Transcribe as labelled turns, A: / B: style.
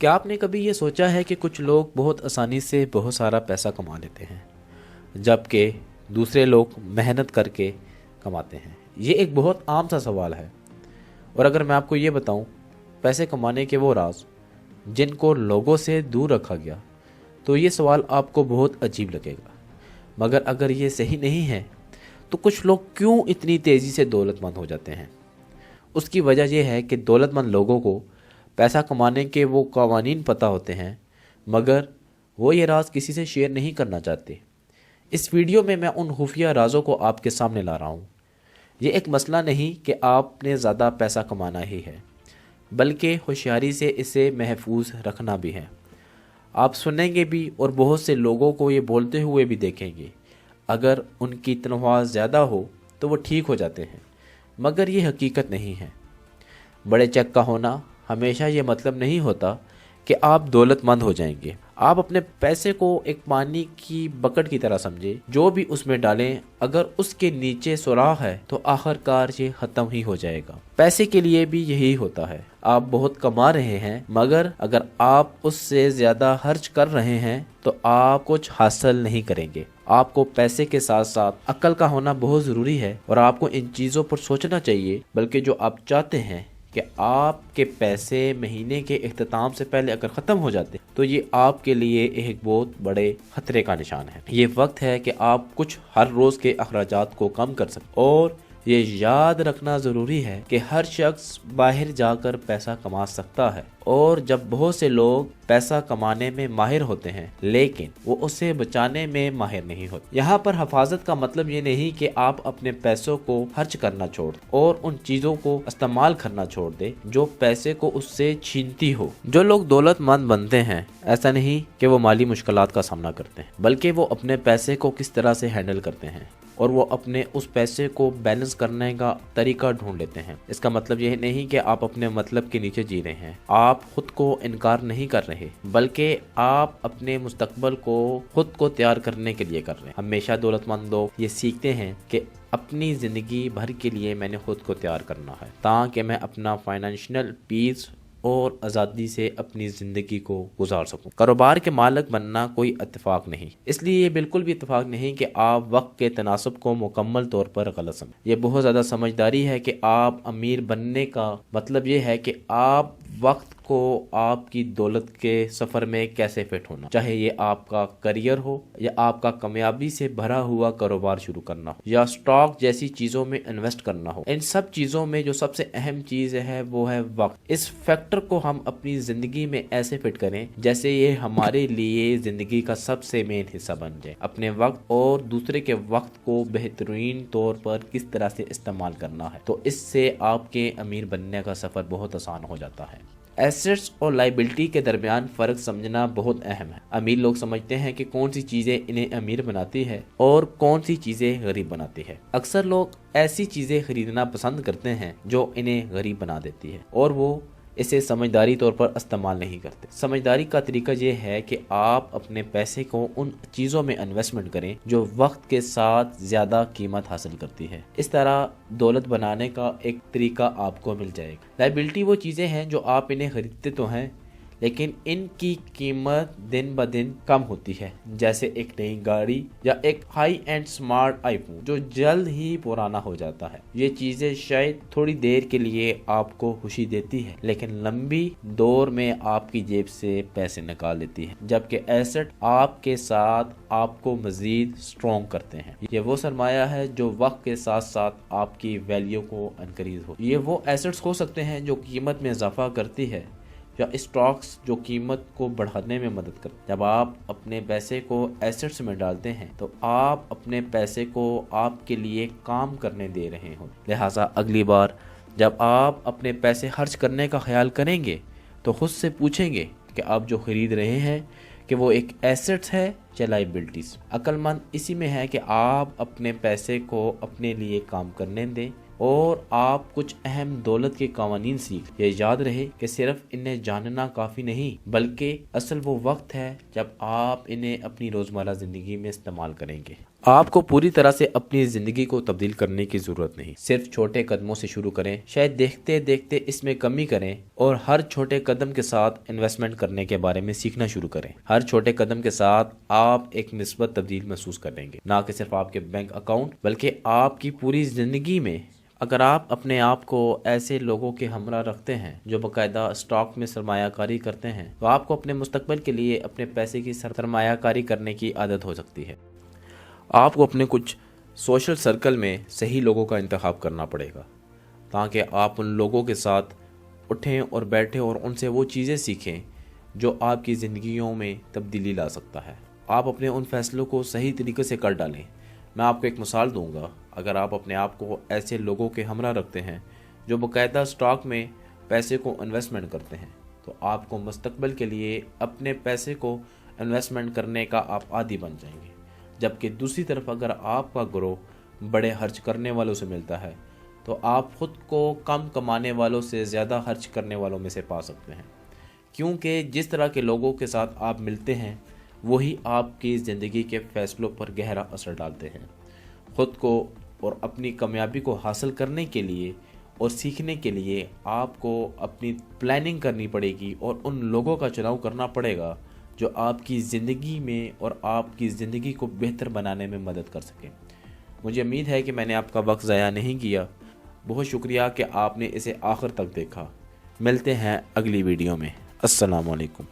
A: क्या आपने कभी ये सोचा है कि कुछ लोग बहुत आसानी से बहुत सारा पैसा कमा लेते हैं, जबकि दूसरे लोग मेहनत करके कमाते हैं? ये एक बहुत आम सा सवाल है। और अगर मैं आपको ये बताऊं, पैसे कमाने के वो राज जिनको लोगों से दूर रखा गया, तो ये सवाल आपको बहुत अजीब लगेगा। मगर अगर ये सही नहीं है, तो कुछ लोग क्यों इतनी तेज़ी से दौलतमंद हो जाते हैं? उसकी वजह यह है कि दौलतमंद लोगों को पैसा कमाने के वो कवानीन पता होते हैं, मगर वो ये राज किसी से शेयर नहीं करना चाहते। इस वीडियो में मैं उन खुफिया राजों को आपके सामने ला रहा हूँ। ये एक मसला नहीं कि आपने ज़्यादा पैसा कमाना ही है, बल्कि होशियारी से इसे महफूज रखना भी है। आप सुनेंगे भी और बहुत से लोगों को ये बोलते हुए भी देखेंगे। अगर उनकी तनख्वाह ज़्यादा हो तो वो ठीक हो जाते हैं, मगर ये हकीकत नहीं है। बड़े चेक का होना हमेशा ये मतलब नहीं होता कि आप दौलतमंद हो जाएंगे। आप अपने पैसे को एक पानी की बकेट की तरह समझे, जो भी उसमें डालें, अगर उसके नीचे सुराख है तो आखिरकार ये ख़त्म ही हो जाएगा। पैसे के लिए भी यही होता है। आप बहुत कमा रहे हैं, मगर अगर आप उससे ज़्यादा खर्च कर रहे हैं तो आप कुछ हासिल नहीं करेंगे। आपको पैसे के साथ साथ अक्ल का होना बहुत ज़रूरी है, और आपको इन चीज़ों पर सोचना चाहिए। बल्कि जो आप चाहते हैं कि आपके पैसे महीने के इख्तिताम से पहले अगर ख़त्म हो जाते, तो ये आपके लिए एक बहुत बड़े ख़तरे का निशान है। ये वक्त है कि आप कुछ हर रोज़ के अखराजात को कम कर सकें। और ये याद रखना ज़रूरी है कि हर शख्स बाहर जाकर पैसा कमा सकता है, और जब बहुत से लोग पैसा कमाने में माहिर होते हैं, लेकिन वो उसे बचाने में माहिर नहीं होते। यहाँ पर हिफाजत का मतलब ये नहीं कि आप अपने पैसों को खर्च करना छोड़ और उन चीज़ों को इस्तेमाल करना छोड़ दे जो पैसे को उससे छीनती हो। जो लोग दौलतमंद बनते हैं, ऐसा नहीं कि वो माली मुश्किलात का सामना करते हैं, बल्कि वो अपने पैसे को किस तरह से हैंडल करते हैं, और वो अपने उस पैसे को बैलेंस करने का तरीका ढूंढ लेते हैं। इसका मतलब यह नहीं कि आप अपने मतलब के नीचे जी रहे हैं, आप खुद को इनकार नहीं कर रहे, बल्कि आप अपने मुस्तकबल को खुद को तैयार करने के लिए कर रहे हैं। हमेशा दौलतमंद लोग ये सीखते हैं कि अपनी ज़िंदगी भर के लिए मैंने खुद को तैयार करना है, ताकि मैं अपना फाइनेंशियल पीस और आज़ादी से अपनी ज़िंदगी को गुजार सकूं। कारोबार के मालिक बनना कोई इत्तेफाक नहीं, इसलिए ये बिल्कुल भी इत्तेफाक नहीं कि आप वक्त के तनासब को मुकम्मल तौर पर गलत समझें। ये बहुत ज़्यादा समझदारी है कि आप अमीर बनने का मतलब ये है कि आप वक्त को आपकी दौलत के सफ़र में कैसे फिट होना, चाहे ये आपका करियर हो या आपका कामयाबी से भरा हुआ कारोबार शुरू करना हो या स्टॉक जैसी चीज़ों में इन्वेस्ट करना हो। इन सब चीज़ों में जो सबसे अहम चीज़ है वो है वक्त। इस फैक्टर को हम अपनी ज़िंदगी में ऐसे फिट करें जैसे ये हमारे लिए ज़िंदगी का सबसे मेन हिस्सा बन जाए। अपने वक्त और दूसरे के वक्त को बेहतरीन तौर पर किस तरह से इस्तेमाल करना है, तो इससे आपके अमीर बनने का सफ़र बहुत आसान हो जाता है। एसेट्स और लाइबिलिटी के दरमियान फ़र्क समझना बहुत अहम है। अमीर लोग समझते हैं कि कौन सी चीज़ें इन्हें अमीर बनाती है और कौन सी चीज़ें गरीब बनाती है। अक्सर लोग ऐसी चीज़ें खरीदना पसंद करते हैं जो इन्हें गरीब बना देती है, और वो इसे समझदारी तौर पर इस्तेमाल नहीं करते। समझदारी का तरीका ये है कि आप अपने पैसे को उन चीज़ों में इन्वेस्टमेंट करें जो वक्त के साथ ज़्यादा कीमत हासिल करती है। इस तरह दौलत बनाने का एक तरीका आपको मिल जाएगा। लाइबिलिटी वो चीज़ें हैं जो आप इन्हें खरीदते तो हैं, लेकिन इनकी कीमत दिन ब दिन कम होती है, जैसे एक नई गाड़ी या एक हाई एंड स्मार्ट आईफोन जो जल्द ही पुराना हो जाता है। ये चीज़ें शायद थोड़ी देर के लिए आपको खुशी देती है, लेकिन लंबी दौर में आपकी जेब से पैसे निकाल लेती है, जबकि एसेट आपके साथ आपको मजीद स्ट्रॉन्ग करते हैं। ये वो सरमाया है जो वक्त के साथ साथ आपकी वैल्यू को इनक्रीज हो। ये वो एसेट्स हो सकते हैं जो कीमत में इजाफा करती है, या स्टॉक्स जो कीमत को बढ़ाने में मदद करते हैं। जब आप अपने पैसे को एसेट्स में डालते हैं तो आप अपने पैसे को आपके लिए काम करने दे रहे हो। लिहाजा अगली बार जब आप अपने पैसे खर्च करने का ख्याल करेंगे तो खुद से पूछेंगे कि आप जो खरीद रहे हैं कि वो एक एसेट्स है या लाइबिलिटीज। अक्लमंद इसी में है कि आप अपने पैसे को अपने लिए काम करने दें और आप कुछ अहम दौलत के कवानीन सीख। ये याद रहे कि सिर्फ इन्हें जानना काफ़ी नहीं, बल्कि असल वो वक्त है जब आप इन्हें अपनी रोज़मर्रा ज़िंदगी में इस्तेमाल करेंगे। آپ کو پوری طرح سے اپنی زندگی کو تبدیل کرنے کی ضرورت نہیں، صرف چھوٹے قدموں سے شروع کریں، شاید دیکھتے دیکھتے اس میں کمی کریں اور ہر چھوٹے قدم کے ساتھ انویسٹمنٹ کرنے کے بارے میں سیکھنا شروع کریں۔ ہر چھوٹے قدم کے ساتھ آپ ایک مثبت تبدیل محسوس کر لیں گے، نہ کہ صرف آپ کے بینک اکاؤنٹ بلکہ آپ کی پوری زندگی میں۔ اگر آپ اپنے آپ کو ایسے لوگوں کے ہمراہ رکھتے ہیں جو باقاعدہ اسٹاک میں سرمایہ کاری کرتے ہیں، تو آپ کو اپنے مستقبل کے لیے اپنے پیسے کی سرمایہ کاری کرنے کی عادت ہو سکتی ہے۔ آپ کو اپنے کچھ سوشل سرکل میں صحیح لوگوں کا انتخاب کرنا پڑے گا تاکہ آپ ان لوگوں کے ساتھ اٹھیں اور بیٹھیں اور ان سے وہ چیزیں سیکھیں جو آپ کی زندگیوں میں تبدیلی لا سکتا ہے۔ آپ اپنے ان فیصلوں کو صحیح طریقے سے کر ڈالیں۔ میں آپ کو ایک مثال دوں گا، اگر آپ اپنے آپ کو ایسے لوگوں کے ہمراہ رکھتے ہیں جو باقاعدہ اسٹاک میں پیسے کو انویسٹمنٹ کرتے ہیں، تو آپ کو مستقبل کے لیے اپنے پیسے کو انویسٹمنٹ کرنے کا آپ عادی بن جائیں گے۔ جبکہ دوسری طرف اگر آپ کا گروہ بڑے خرچ کرنے والوں سے ملتا ہے تو آپ خود کو کم کمانے والوں سے زیادہ خرچ کرنے والوں میں سے پا سکتے ہیں، کیونکہ جس طرح کے لوگوں کے ساتھ آپ ملتے ہیں وہی آپ کی زندگی کے فیصلوں پر گہرا اثر ڈالتے ہیں۔ خود کو اور اپنی کامیابی کو حاصل کرنے کے لیے اور سیکھنے کے لیے آپ کو اپنی پلاننگ کرنی پڑے گی اور ان لوگوں کا چناؤ کرنا پڑے گا جو آپ کی زندگی میں اور آپ کی زندگی کو بہتر بنانے میں مدد کر سکیں۔ مجھے امید ہے کہ میں نے آپ کا وقت ضائع نہیں کیا۔ بہت شکریہ کہ آپ نے اسے آخر تک دیکھا۔ ملتے ہیں اگلی ویڈیو میں۔ السلام علیکم۔